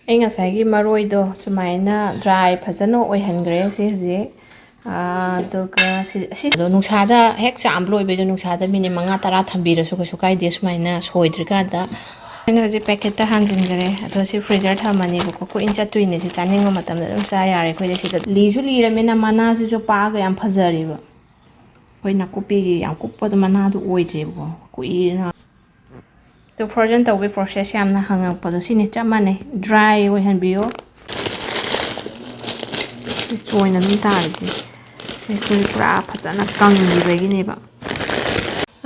ꯑꯩ ꯉꯁꯥꯏꯒꯤ ꯃꯔꯣꯏꯗꯣ ꯁꯨꯃꯥꯏꯅ ꯗ꯭ꯔꯥꯏ ꯐꯖꯅ ꯑꯣꯏꯍꯟꯈ꯭ꯔꯦ ꯁꯤ ꯍꯧꯖꯤꯛ ꯑꯗꯨꯒ ꯑꯁꯤꯗꯣ ꯅꯨꯡꯁꯥꯗ ꯍꯦꯛ ꯆꯥꯝꯕ ꯂꯣꯏꯕꯩꯗꯣ ꯅꯨꯡꯁꯥꯗ ꯃꯤꯅꯤꯠ 5-10 ꯊꯝꯕꯤꯔꯁꯨ ꯀꯩꯁꯨ ꯀꯥꯏꯗꯦ ꯁꯨꯃꯥꯏꯅ ꯁꯣꯏꯗ꯭ꯔꯤꯀꯥꯟꯗ ꯑꯩꯅ ꯍꯧꯖꯤꯛ ꯄꯦꯀꯦꯠꯇ ꯍꯥꯟꯖꯤꯟꯈ꯭ꯔꯦ ꯑꯗꯣ ꯁꯤ ꯐ꯭ꯔꯤꯖꯔ ꯊꯝꯃꯅꯦꯕꯀꯣ ꯀꯨꯏꯅ ꯆꯠꯇꯣꯏꯅꯦ ꯁꯤ ꯆꯥꯅꯤꯡꯕ ꯃꯇꯝꯗ ꯑꯗꯨꯝ ꯆꯥ ꯌꯥꯔꯦ ꯑꯩꯈꯣꯏꯗꯤ ꯁꯤꯗ ꯂꯤꯁꯨ ꯂꯤꯔꯕꯅꯤꯅ ꯃꯅꯥꯁꯤꯁꯨ ꯄꯥꯛꯑꯒ ꯌꯥꯝ ꯐꯖꯔꯦꯕ ꯑꯩꯈꯣꯏ ꯅꯥꯀꯨꯞꯄꯤꯒꯤ ꯌꯥꯝ ꯀꯨꯞꯄꯗ ꯃꯅꯥꯗꯣ ꯑꯣꯏꯗ꯭ꯔꯦꯕꯀꯣ ꯀꯨꯏꯅ ꯑꯗꯣ ꯐ꯭ꯔꯣꯖꯟ ꯇꯧꯕꯒꯤ ꯄ꯭ꯔꯣꯁꯦꯁ ꯌꯥꯝꯅ ꯍꯪꯉꯛꯄꯗꯣ ꯁꯤꯅꯤ ꯆꯞ ꯃꯥꯟꯅꯩ ꯗ꯭ꯔꯥꯏ ꯑꯣꯏꯍꯟꯕꯤꯌꯣ ꯆꯣꯏꯅ ꯑꯗꯨꯝ ꯇꯥꯔꯤꯁꯦ ꯁꯤ ꯑꯩꯈꯣꯏ ꯄꯨꯔꯥ ꯐꯖꯅ ꯀꯪꯈꯤꯕꯒꯤꯅꯦꯕ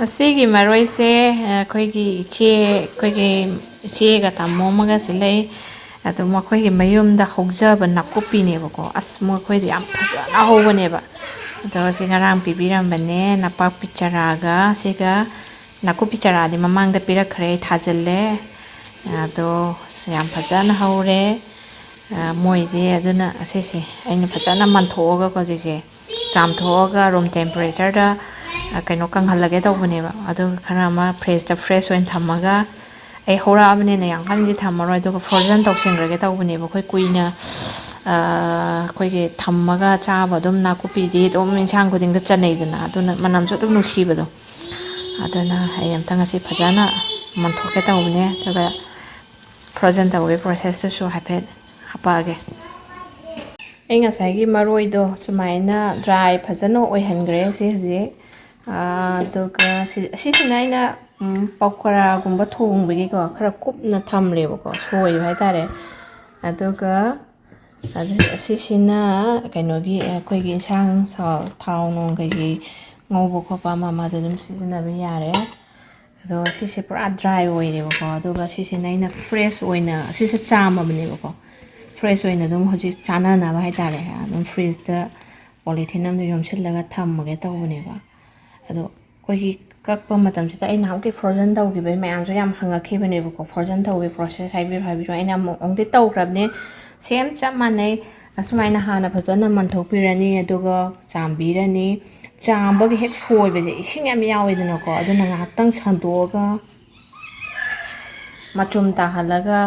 ꯑꯁꯤꯒꯤ ꯃꯔꯣꯏꯁꯦ ꯑꯩꯈꯣꯏꯒꯤ ꯏꯆꯦꯒ ꯇꯥꯃꯣ ꯑꯃꯒꯁꯨ ꯂꯩ ꯑꯗꯣ ꯃꯈꯣꯏꯒꯤ ꯃꯌꯨꯝꯗ ꯍꯧꯖꯕ ꯅꯥꯀꯨꯞꯄꯤꯅꯦꯕꯀꯣ ꯑꯁ ꯃꯈꯣꯏꯗꯤ ꯌꯥꯝ ꯐꯖꯅ ꯍꯧꯕꯅꯦꯕ ꯑꯗꯣ ꯁꯤ ꯉꯔꯥꯡ ꯄꯤꯕꯤꯔꯝꯕꯅꯦ ꯅꯄꯥꯛꯄꯤ ꯆꯔꯥꯒ ꯁꯤꯒ ꯅꯥꯀꯨꯞꯄꯤ ꯆꯔꯥꯗꯤ ꯃꯃꯥꯡꯗ ꯄꯤꯔꯛꯈ꯭ꯔꯦ ꯑꯩ ꯊꯥꯖꯤꯜꯂꯦ ꯑꯗꯣ ꯌꯥꯝ ꯐꯖꯅ ꯍꯧꯔꯦ ꯃꯣꯏꯗꯤ ꯑꯗꯨꯅ ꯑꯁꯤꯁꯦ ꯑꯩꯅ ꯐꯖꯅ ꯃꯟꯊꯣꯛꯑꯒꯀꯣ ꯍꯧꯖꯤꯛꯁꯦ ꯆꯥꯝꯊꯣꯛꯑꯒ ꯔꯨꯝ ꯇꯦꯝꯄꯔꯦꯆꯔꯗ ꯀꯩꯅꯣ ꯀꯪꯍꯜꯂꯒꯦ ꯇꯧꯕꯅꯦꯕ ꯑꯗꯨꯒ ꯈꯔ ꯑꯃ ꯐ꯭ꯔꯦꯁ ꯑꯣꯏꯅ ꯊꯝꯃꯒ ꯑꯩ ꯍꯧꯔꯛꯑꯕꯅꯤꯅ ꯌꯥꯝ ꯀꯟꯅꯗꯤ ꯊꯝꯃꯔꯣꯏ ꯑꯗꯨꯒ ꯐ꯭ꯔꯣꯖꯟ ꯇꯧꯁꯤꯟꯈ꯭ꯔꯒꯦ ꯇꯧꯕꯅꯦꯕ ꯑꯩꯈꯣꯏ ꯀꯨꯏꯅ ꯑꯩꯈꯣꯏꯒꯤ ꯊꯝꯃꯒ ꯆꯥꯕ ꯑꯗꯨꯝ ꯅꯥꯀꯨꯞꯄꯤꯗꯤ ꯑꯗꯨꯝ ꯏꯟꯁꯥꯡ ꯈꯨꯗꯤꯡꯗ ꯆꯟꯅꯩꯗꯅ ꯑꯗꯨꯅ ꯃꯅꯝꯁꯨ ꯑꯗꯨꯝ ꯅꯨꯡꯁꯤꯕꯗꯣ ꯑꯗꯨꯅ ꯑꯩ ꯑꯝꯇꯪ ꯉꯁꯤ ꯐꯖꯅ ꯃꯟꯊꯣꯛꯀꯦ ꯇꯧꯕꯅꯦ ꯑꯗꯨꯒ ꯐ꯭ꯔꯣꯖꯟ ꯇꯧꯕꯒꯤ ꯄ꯭ꯔꯣꯁꯦꯁꯇꯨꯁꯨ ꯍꯥꯏꯐꯦꯠ ꯍꯥꯄꯛꯑꯒꯦ ꯑꯩ ꯉꯁꯥꯏꯒꯤ ꯃꯔꯣꯏꯗꯣ ꯁꯨꯃꯥꯏꯅ ꯗ꯭ꯔꯥꯏ ꯐꯖꯅ ꯑꯣꯏꯍꯟꯈ꯭ꯔꯦ ꯁꯤ ꯍꯧꯖꯤꯛ ꯑꯗꯨꯒ ꯑꯁꯤꯁꯤꯅ ꯑꯩꯅ ꯄꯀꯣꯔꯥꯒꯨꯝꯕ ꯊꯣꯡꯕꯒꯤꯀꯣ ꯈꯔ ꯀꯨꯞꯅ ꯊꯝꯂꯦꯕꯀꯣ ꯁꯣꯏꯕ ꯍꯥꯏꯇꯥꯔꯦ ꯑꯗꯨꯒ ꯑꯁꯤꯁꯤꯅ ꯀꯩꯅꯣꯒꯤ ꯑꯩꯈꯣꯏꯒꯤ ꯏꯟꯁꯥꯡ ꯊꯥꯎ ꯅꯨꯡ ꯀꯩꯀꯩ ꯉꯧꯕ ꯈꯣꯠꯄ ꯑꯃꯗ ꯑꯗꯨꯝ ꯁꯤꯖꯤꯟꯅꯕ ꯌꯥꯔꯦ ꯑꯗꯣ ꯁꯤꯁꯦ ꯄꯨꯔꯥ ꯗ꯭ꯔꯥꯏ ꯑꯣꯏꯔꯦꯕꯀꯣ ꯑꯗꯨꯒ ꯁꯤꯁꯤꯅ ꯑꯩꯅ ꯐ꯭ꯔꯦꯁ ꯑꯣꯏꯅ ꯁꯤꯁꯦ ꯆꯥꯝꯃꯕꯅꯦꯕꯀꯣ ꯐ꯭ꯔꯦꯁ ꯑꯣꯏꯅ ꯑꯗꯨꯝ ꯍꯧꯖꯤꯛ ꯆꯥꯅꯅꯕ ꯍꯥꯏꯇꯥꯔꯦ ꯑꯗꯨꯝ ꯐ꯭ꯔꯤꯖꯇ ꯄꯣꯂꯤꯊꯤꯟ ꯑꯃꯗ ꯌꯣꯝꯁꯤꯜꯂꯒ ꯊꯝꯃꯒꯦ ꯇꯧꯕꯅꯦꯕ ꯑꯗꯣ ꯑꯩꯈꯣꯏꯒꯤ ꯀꯛꯄ ꯃꯇꯝꯁꯤꯗ ꯑꯩ ꯅꯍꯥꯟꯃꯨꯛꯀꯤ ꯐ꯭ꯔꯣꯖꯟ ꯇꯧꯈꯤꯕꯩ ꯃꯌꯥꯝꯁꯨ ꯌꯥꯝ ꯍꯪꯉꯛꯈꯤꯕꯅꯦꯕꯀꯣ ꯐ꯭ꯔꯣꯖꯟ ꯇꯧꯕꯒꯤ ꯄ꯭ꯔꯣꯁꯦꯁ ꯍꯥꯏꯕꯤꯌꯨ ꯑꯩꯅ ꯑꯃꯨꯛꯇꯤ ꯇꯧꯈ꯭ꯔꯕꯅꯦ ꯁꯦꯝ ꯆꯞ ꯃꯥꯟꯅꯩ ꯑꯁꯨꯃꯥꯏꯅ ꯍꯥꯟꯅ ꯐꯖꯅ ꯃꯟꯊꯣꯛꯄꯤꯔꯅꯤ ꯑꯗꯨꯒ ꯆꯥꯝꯕꯤꯔꯅꯤ ꯆꯥꯝꯕꯒꯤ ꯍꯦꯛ ꯁꯣꯏꯕꯁꯦ ꯏꯁꯤꯡ ꯌꯥꯝ ꯌꯥꯎꯋꯦꯗꯅꯀꯣ ꯑꯗꯨꯅ ꯉꯥꯏꯍꯥꯛꯇꯪ ꯁꯟꯗꯣꯛꯑꯒ ꯃꯆꯨꯝ ꯇꯥꯍꯜꯂꯒ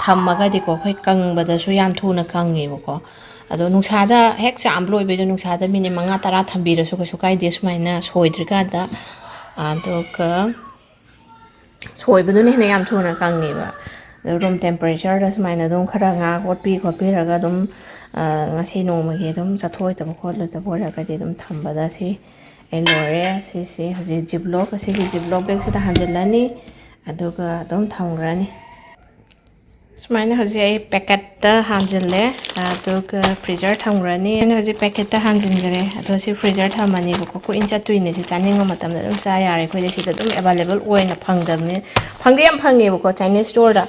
ꯊꯝꯃꯒꯗꯤꯀꯣ ꯑꯩꯈꯣꯏ ꯀꯪꯕꯗꯁꯨ ꯌꯥꯝ ꯊꯨꯅ ꯀꯪꯉꯦꯕꯀꯣ ꯑꯗꯣ ꯅꯨꯡꯁꯥꯗ ꯍꯦꯛ ꯆꯥꯝꯕ ꯂꯣꯏꯕꯩꯗꯣ ꯅꯨꯡꯁꯥꯗ ꯃꯤꯅꯤꯠ 5-10 ꯊꯝꯕꯤꯔꯁꯨ ꯀꯩꯁꯨ ꯀꯥꯏꯗꯦ ꯁꯨꯃꯥꯏꯅ ꯁꯣꯏꯗ꯭ꯔꯤꯀꯥꯟꯗ ꯑꯗꯨꯒ ꯁꯣꯏꯕꯗꯨꯅ ꯍꯦꯟꯅ ꯌꯥꯝ ꯊꯨꯅ ꯀꯪꯉꯦꯕ ꯑꯗꯣ ꯔꯨꯝ ꯇꯦꯝꯄꯔꯦꯆꯔꯗ ꯁꯨꯃꯥꯏꯅ ꯑꯗꯨꯝ ꯈꯔ ꯉꯥꯏꯍꯥꯛ ꯈꯣꯠꯄꯤꯔꯒ ꯑꯗꯨꯝ ꯉꯁꯤ ꯅꯣꯡꯃꯒꯤ ꯑꯗꯨꯝ ꯆꯠꯊꯣꯛꯑꯣꯏꯗꯕ ꯈꯣꯠꯂꯣꯏꯗꯕ ꯑꯣꯏꯔꯒꯗꯤ ꯑꯗꯨꯝ ꯊꯝꯕꯗ ꯁꯤ ꯑꯩ ꯂꯣꯏꯔꯦ ꯁꯤꯁꯦ ꯍꯧꯖꯤꯛ ꯑꯁꯤꯒꯤ ꯖꯤꯞꯂꯣꯛ ꯕꯦꯒꯁꯤꯗ ꯍꯥꯟꯖꯤꯜꯂꯅꯤ ꯑꯗꯨꯒ ꯑꯗꯨꯝ ꯊꯝꯈ꯭ꯔꯅꯤ ꯁꯨꯃꯥꯏꯅ ꯍꯧꯖꯤꯛ ꯑꯩ ꯄꯦꯀꯦꯠꯇ ꯍꯥꯟꯖꯤꯜꯂꯦ ꯑꯗꯨꯒ ꯐ꯭ꯔꯤꯖꯔ ꯊꯝꯈ꯭ꯔꯅꯤ ꯑꯩꯅ ꯍꯧꯖꯤꯛ ꯄꯦꯀꯦꯠꯇ ꯍꯥꯟꯖꯤꯟꯈ꯭ꯔꯦ ꯑꯗꯣ ꯁꯤ ꯐ꯭ꯔꯤꯖꯔ ꯊꯝꯃꯅꯦꯕꯀꯣ ꯀꯨꯏꯅ ꯆꯠꯇꯣꯏꯅꯦ ꯁꯤ ꯆꯥꯅꯤꯡꯕ ꯃꯇꯝꯗ ꯑꯗꯨꯝ ꯆꯥ ꯌꯥꯔꯦ ꯑꯩꯈꯣꯏꯗꯤ ꯁꯤꯗ ꯑꯗꯨꯝ ꯑꯦꯕꯥꯏꯂꯦꯕꯜ ꯑꯣꯏꯅ ꯐꯪꯗꯕꯅꯤ ꯐꯪꯗꯤ ꯌꯥꯝ ꯐꯪꯉꯦꯕꯀꯣ ꯆꯥꯏꯅꯤꯁ ꯁ꯭ꯇꯣꯔꯗ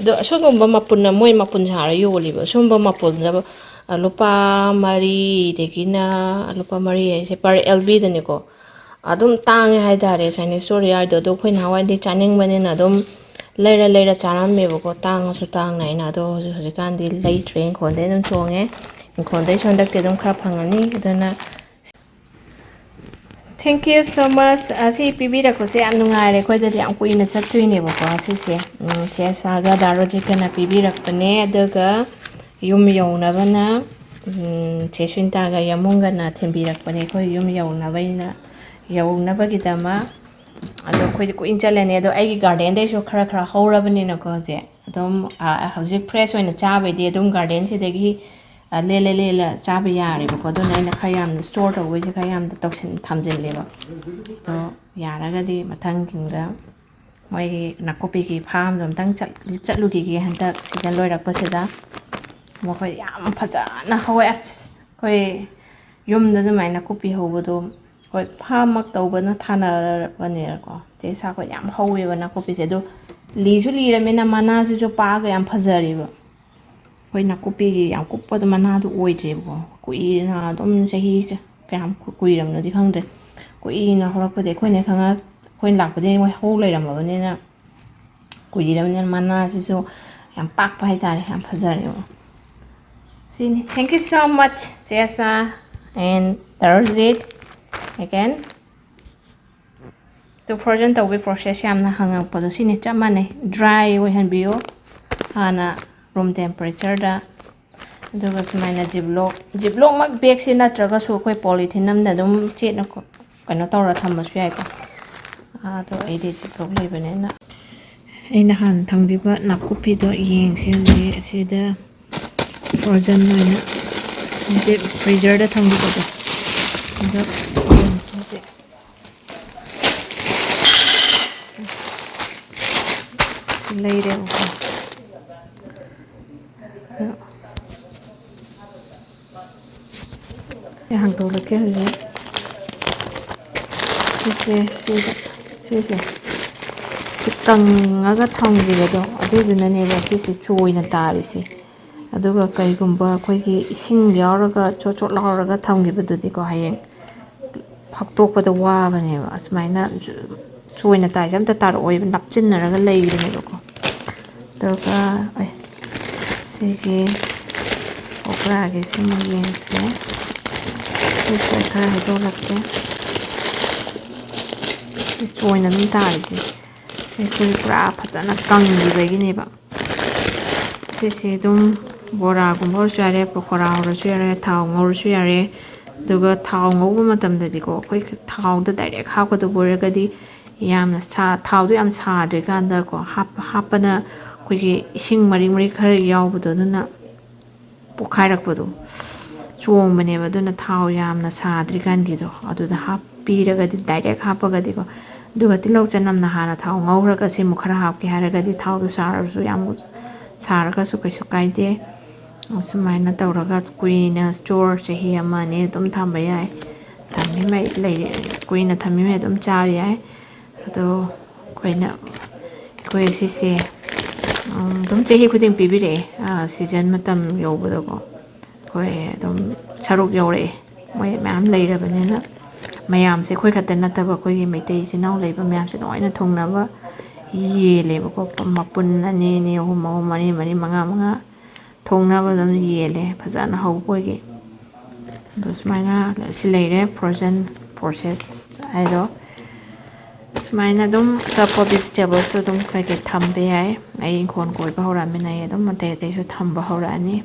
ꯑꯗꯣ ꯑꯁꯤꯒꯨꯝꯕ ꯃꯄꯨꯟ ꯃꯣꯏ ꯃꯄꯨꯟ ꯁꯥꯔ ꯌꯣꯜꯂꯤꯕ ꯑꯁꯤꯒꯨꯝꯕ ꯃꯄꯨꯟꯗ ꯂꯨꯄꯥ 4 ꯂꯨꯄꯥ 4 ꯍꯥꯏꯁꯦ ꯄꯔ LBꯗꯅꯦꯀꯣ ꯑꯗꯨꯝ ꯇꯥꯡꯉꯦ ꯍꯥꯏꯇꯥꯔꯦ ꯆꯥꯏꯅꯤꯁ ꯁ꯭ꯇꯣꯔ ꯌꯥꯔꯗꯣ ꯑꯗꯣ ꯑꯩꯈꯣꯏ ꯅꯍꯥꯟꯋꯥꯏꯗꯤ ꯆꯥꯅꯤꯡꯕꯅꯤꯅ ꯑꯗꯨꯝ ꯂꯩꯔ ꯆꯥꯔꯝꯃꯦꯕꯀꯣ ꯇꯥꯡꯉꯁꯨ ꯇꯥꯡꯅ ꯑꯩꯅ ꯑꯗꯣ ꯍꯧꯖꯤꯛꯀꯥꯟꯗꯤ ꯂꯩꯇ꯭ꯔꯦ ꯏꯪꯈꯣꯜꯗꯩ ꯑꯗꯨꯝ ꯆꯣꯡꯉꯦ ꯏꯪꯈꯣꯜꯗꯩꯁꯨ ꯍꯟꯗꯛꯇꯤ ꯑꯗꯨꯝ ꯈꯔ ꯐꯪꯉꯅꯤ ꯑꯗꯨꯅ ꯊꯦꯡꯛ ꯌꯨ ꯁꯣ ꯃꯆ ꯑꯁꯤ ꯄꯤꯕꯤꯔꯛꯄꯁꯦ ꯌꯥꯝ ꯅꯨꯡꯉꯥꯏꯔꯦ ꯑꯩꯈꯣꯏꯗꯗꯤ ꯌꯥꯝ ꯀꯨꯏꯅ ꯆꯠꯇꯣꯏꯅꯦꯕꯀꯣ ꯑꯁꯤꯁꯦ ꯆꯦ ꯁꯥꯒ ꯗꯥꯔꯣꯖꯤꯠꯀꯅ ꯄꯤꯕꯤꯔꯛꯄꯅꯦ ꯑꯗꯨꯒ ꯌꯨꯝ ꯌꯧꯅꯕꯅ ꯆꯦ ꯁꯨꯟꯇꯥꯒ ꯌꯥꯃꯨꯡꯒꯅ ꯊꯤꯟꯕꯤꯔꯛꯄꯅꯦ ꯑꯩꯈꯣꯏ ꯌꯨꯝ ꯌꯧꯅꯕꯒꯤꯗꯃꯛ ꯑꯗꯣ ꯑꯩꯈꯣꯏꯗꯤ ꯀꯨꯏꯅ ꯆꯠꯂꯅꯤ ꯑꯗꯣ ꯑꯩꯒꯤ ꯒꯥꯔꯗꯦꯟꯗꯩꯁꯨ ꯈꯔ ꯍꯧꯔꯕꯅꯤꯅꯀꯣ ꯍꯧꯖꯤꯛ ꯑꯗꯨꯝ ꯍꯧꯖꯤꯛ ꯐ꯭ꯔꯦꯁ ꯑꯣꯏꯅ ꯆꯥꯕꯩꯗꯤ ꯑꯗꯨꯝ ꯒꯥꯔꯗꯦꯟꯁꯤꯗꯒꯤ ꯂꯦꯜꯂ ꯆꯥꯕ ꯌꯥꯔꯦꯕꯀꯣ ꯑꯗꯨꯅ ꯑꯩꯅꯈꯔ ꯌꯥꯝꯅ ꯁ꯭ꯇꯣꯔ ꯇꯧꯕꯩꯁꯦꯈꯔ ꯌꯥꯝꯅ ꯊꯝꯖꯤꯜꯂꯦꯕ ꯑꯗꯣ ꯌꯥꯔꯒꯗꯤ ꯃꯊꯪꯗ ꯃꯣꯏꯒꯤ ꯅꯥꯀꯨꯞꯄꯤꯒꯤ ꯐꯥꯔꯝꯗꯣ ꯑꯝꯇꯪ ꯆꯠꯂꯨꯈꯤꯒꯦ ꯍꯟꯗꯛ ꯁꯤꯖꯟ ꯂꯣꯏꯔꯛꯄꯁꯤꯗ ꯃꯈꯣꯏ ꯌꯥꯝ ꯐꯖꯅ ꯍꯧꯋꯦ ꯑꯁ ꯑꯩꯈꯣই ꯌꯨꯝꯗ ꯑꯗꯨꯃꯥꯏꯅ ꯅꯥꯀꯨꯞꯄꯤ ꯍꯧꯕꯗꯣ ꯍꯣꯏ ꯐꯥꯔꯝꯃꯛ ꯇꯧꯕꯅ ꯊꯥꯅꯔꯕꯅꯦꯀꯣ ꯆꯦ ꯁꯥꯈꯣꯏ ꯌꯥꯝ ꯍꯧꯋꯦꯕ ꯅꯥꯀꯨꯞꯄꯤꯁꯦ ꯑꯗꯣ ꯂꯤꯁꯨ ꯂꯤꯔꯕꯅꯤꯅ ꯃꯅꯥꯁꯤꯁꯨ ꯄꯥꯛꯑꯒ ꯌꯥꯝ ꯐꯖꯔꯦꯕ ꯑꯩꯈꯣꯏ ꯅꯥꯀꯨꯞꯄꯤꯒꯤ ꯌꯥꯝ ꯀꯨꯞꯄꯗ ꯃꯅꯥꯗꯣ ꯑꯣꯏꯗ꯭ꯔꯦꯕꯀꯣ ꯀꯨꯏꯅ ꯑꯗꯨꯝ ꯆꯍꯤ ꯀꯌꯥꯝ ꯀꯨꯏꯔꯕꯅꯣꯗꯤ ꯈꯪꯗ꯭ꯔꯦ ꯀꯨꯏꯅ ꯍꯧꯔꯛꯄꯗꯤ ꯑꯩꯈꯣꯏꯅ ꯂꯥꯛꯄꯗꯒꯤ ꯃꯣꯏ ꯍꯧ ꯂꯩꯔꯝꯃꯕꯅꯤꯅ ꯀꯨꯏꯔꯕꯅꯤꯅ ꯃꯅꯥꯁꯤꯁꯨ ꯌꯥꯝ ꯄꯥꯛꯄ ꯍꯥꯏꯇꯥꯔꯦ ꯌꯥꯝ ꯐꯖꯔꯦꯕ ꯁꯤꯅꯤ thank you show ꯃꯆ ꯆꯦꯁꯥ and ꯗꯥꯔꯣꯖꯤꯠ again ꯑꯗꯣ ꯐ꯭ꯔꯣꯖꯟ ꯇꯧꯕꯒꯤ ꯄ꯭ꯔꯣꯁꯦꯁ ꯌꯥꯝꯅ ꯍꯪꯉꯛꯄꯗꯣ ꯁꯤꯅꯤ ꯆꯞ ꯃꯥꯟꯅꯩ ꯗ꯭ꯔꯥꯏ ꯑꯣꯏꯍꯟꯕꯤꯌꯣ ꯍꯥꯟꯅ room temperature da aduga sumaina ziplock mak bag si natraga su koi polythene namda dum chetna ko kano tawra thammasu yai ko to aidi ziplock leibane na aina han thangbiba Nakuppi do yeng si da frozen noina freezer da thangbiba do da si leire ko hàng tàu là cái gì si tang aga thang gi do adu duna ne ba si choi na tari si adu ga kai gumba khoi gi ising yauraga chot lauraga thang gi badu di ko hayeng phaktok pa da wa ba ne ba asmaina choi na tai jam ta tar oi napchin na raga lei ne ko to ka ai si gi okra gi si mo yen se This kind of don't like that. This join them in die. She could grab and a tongue in the beginning. This is dum Bora Gumborshare, Pocora, or Share, Town, or Share, the good town over Madam the go quick town the direct how could the Borgadi Yam sa Tau am sa the gander go happen a quick hing Marie Curry yaw with the Nuna Pokarakudu. ꯆꯣꯡꯕꯅꯦꯕ ꯑꯗꯨꯅ ꯊꯥꯎ ꯌꯥꯝꯅ ꯁꯥꯗ꯭ꯔꯤꯀꯥꯟꯒꯤꯗꯣ ꯑꯗꯨꯗ ꯍꯥꯞꯄꯤꯔꯒꯗꯤ direct ꯍꯥꯞꯄꯒꯗꯤꯀꯣ ꯑꯗꯨꯒ ꯇꯤꯜꯍꯧ ꯆꯅꯝꯅ ꯍꯥꯟꯅ ꯊꯥꯎ ꯉꯧꯔꯒ ꯁꯤꯃꯨꯛ ꯈꯔ ꯍꯥꯞꯀꯦ ꯍꯥꯏꯔꯒꯗꯤ ꯊꯥꯎꯗꯣ ꯁꯥꯔꯁꯨ ꯌꯥꯝ ꯁꯥꯔꯒꯁꯨ ꯀꯩꯁꯨ ꯀꯥꯏꯗꯦ ꯑꯁꯨꯃꯥꯏꯅ ꯇꯧꯔꯒ ꯀꯨꯏꯅ ꯁ꯭ꯇꯣꯔ ꯆꯍꯤ ꯑꯃ ꯑꯅꯤ ꯑꯗꯨꯝ ꯊꯝꯕ ꯌꯥꯏ ꯊꯝꯃꯤꯉꯩ ꯂꯩ ꯀꯨꯏꯅ ꯊꯝꯃꯤꯉꯩ ꯑꯗꯨꯝ ꯆꯥꯕ ꯌꯥꯏ ꯑꯗꯣ ꯑꯩꯈꯣꯏ ꯁꯤꯁꯦ ꯑꯗꯨꯝ ꯆꯍꯤ ꯈꯨꯗꯤꯡ ꯄꯤꯕꯤꯔꯛꯑꯦ ꯁꯤꯖꯟ ꯃꯇꯝ ꯌꯧꯕꯗꯀꯣ ꯑꯩꯈꯣꯏ ꯑꯗꯨꯝ ꯁꯔꯨꯛ ꯌꯧꯔꯛꯑꯦ ꯃꯣꯏ ꯃꯌꯥꯝ ꯂꯩꯔꯕꯅꯤꯅ ꯃꯌꯥꯝꯁꯦ ꯑꯩꯈꯣꯏ ꯈꯛꯇ ꯅꯠꯇꯕ ꯑꯩꯈꯣꯏꯒꯤ ꯃꯩꯇꯩ ꯏꯆꯤꯜ ꯏꯅꯥꯎ ꯂꯩꯕ ꯃꯌꯥꯝꯁꯦ ꯂꯣꯏꯅ ꯊꯨꯡꯅꯕ ꯌꯦꯜꯂꯦꯕꯀꯣ ꯃꯄꯨꯟ ꯑꯅꯤ ꯑꯅꯤ ꯑꯍꯨꯝ ꯑꯍꯨꯝ ꯃꯔꯤ ꯃꯔꯤ ꯃꯉꯥ ꯃꯉꯥ ꯊꯣꯡꯅꯕ ꯑꯗꯨꯝ ꯌꯦꯜꯂꯦ ꯐꯖꯅ ꯍꯧꯕ ꯑꯣꯏꯒꯤ ꯑꯗꯣ ꯁꯨꯃꯥꯏꯅ ꯁꯤ ꯂꯩꯔꯦ ꯐ꯭ꯔꯣꯖꯟ ꯄ꯭ꯔꯣꯁꯦꯁ ꯍꯥꯏꯗꯣ ꯁꯨꯃꯥꯏꯅ ꯑꯗꯨꯝ ꯑꯇꯣꯞꯄ ꯚꯤꯖꯤꯇꯦꯕꯜꯁꯨ ꯑꯗꯨꯝ ꯀꯩꯀꯩ ꯊꯝꯕ ꯌꯥꯏ ꯑꯩ ꯏꯪꯈꯣꯜ ꯀꯣꯏꯕ ꯍꯧꯔꯛꯑꯃꯤꯅ ꯑꯩ ꯑꯗꯨꯝ ꯑꯇꯩ ꯑꯇꯩꯁꯨ ꯊꯝꯕ ꯍꯧꯔꯛꯑꯅꯤ